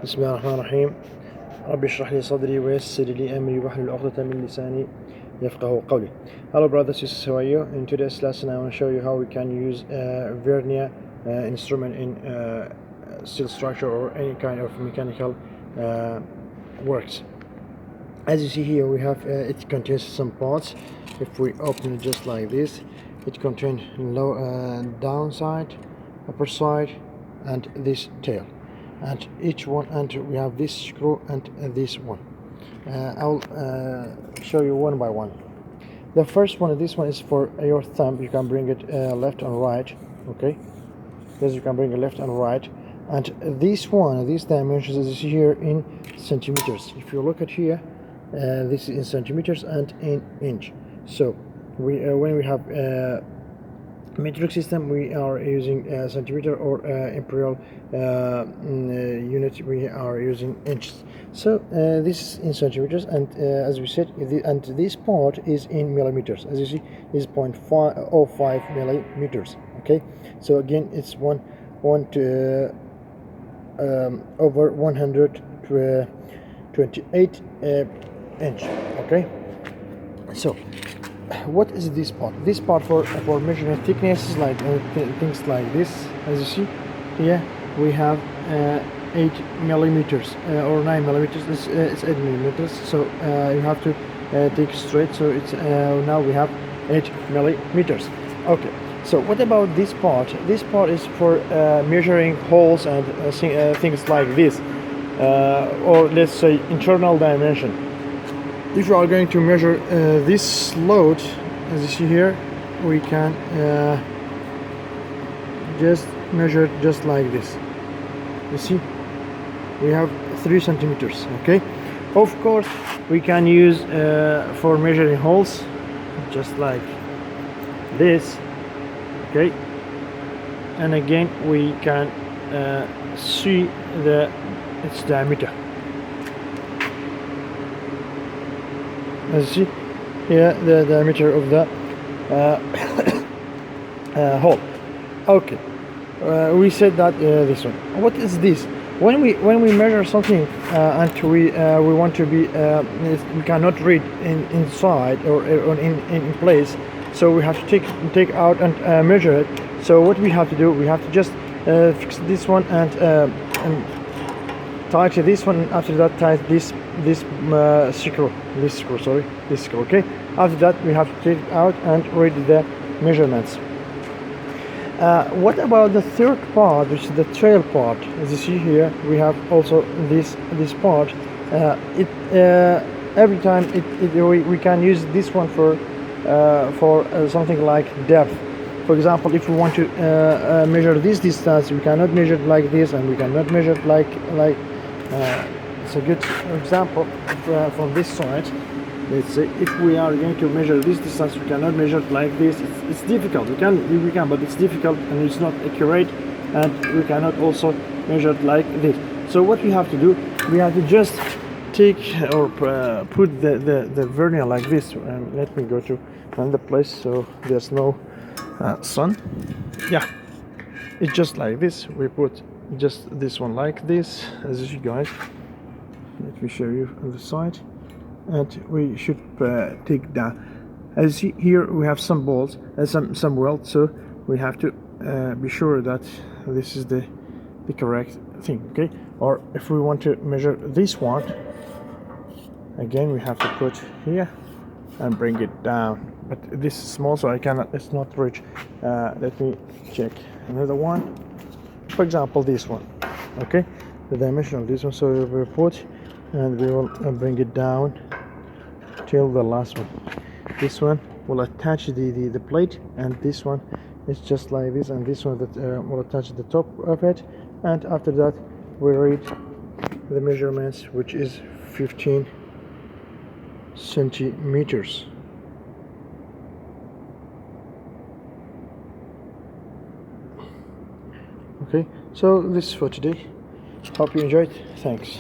بسم الله الرحمن الرحيم. رب اشرح لي صدري ويسر لي أمري واحلل عقدة من لساني يفقهوا قولي. Hello brothers and sisters, how are you? In today's lesson I want to show you how we can use vernier instrument in steel structure or any kind of mechanical works. As you see here, we have it contains some parts. If we open it just like this, it contains low down side, upper side, and this tail, and each one, and we have this screw and this one. I'll show you one by one. The first one, this one is for your thumb. You can bring it left and right. Okay, yes, you can bring it left and right. And this one, these dimensions is here in centimeters. If you look at here, this is in centimeters and in inch. So we when we have metric system, we are using centimeter, or imperial unit, we are using inches. So this is in centimeters, and as we said, and this part is in millimeters. As you see, is 0.05 millimeters. Okay, so again, it's one to over 128 inch. Okay, so what is this part? This part for measuring thicknesses, like things like this. As you see here, we have 8 millimeters or 9 millimeters. It's 8 millimeters. So you have to take straight. So it's now we have 8 millimeters. Okay. So what about this part? This part is for measuring holes and things like this, or let's say internal dimension. If you are going to measure this load, as you see here, we can just measure it just like this. You see, we have 3 centimeters. Okay, of course we can use for measuring holes just like this. Okay, and again we can see its diameter. As you see here, the diameter of the hole. Okay, we said that this one. What is this? When we measure something and we want to be we cannot read inside or in place, so we have to take out and measure it. So what we have to do, we have to just fix this one and tighten this one. After that, tighten this screw. Okay, after that we have to take it out and read the measurements. What about the third part, which is the tail part? As you see here, we have also this part. Every time we can use this one for something like depth. For example, if we want to measure this distance, we cannot measure it like this, and we cannot measure it like it's a good example from this side. Let's say if we are going to measure this distance, we cannot measure it like this. It's difficult. We can, but it's difficult and it's not accurate, and we cannot also measure it like this. So what we have to do, we have to just take or put the vernier like this. Let me go to another place so there's no sun. Yeah, it's just like this. We put just this one like this, as you see, guys. Let me show you on the side, and we should take down. As you see here, we have some bolts and some welds, so we have to be sure that this is the correct thing. Okay, or if we want to measure this one, again we have to put here and bring it down. But this is small, so it's not reach. Let me check another one. For example, this one. Okay, the dimension of this one. So we put, and we will bring it down till the last one. This one will attach the plate, and this one is just like this, and this one that will attach the top of it. And after that, we read the measurements, which is 15 centimeters. Okay, so this is for today. Hope you enjoyed. Thanks.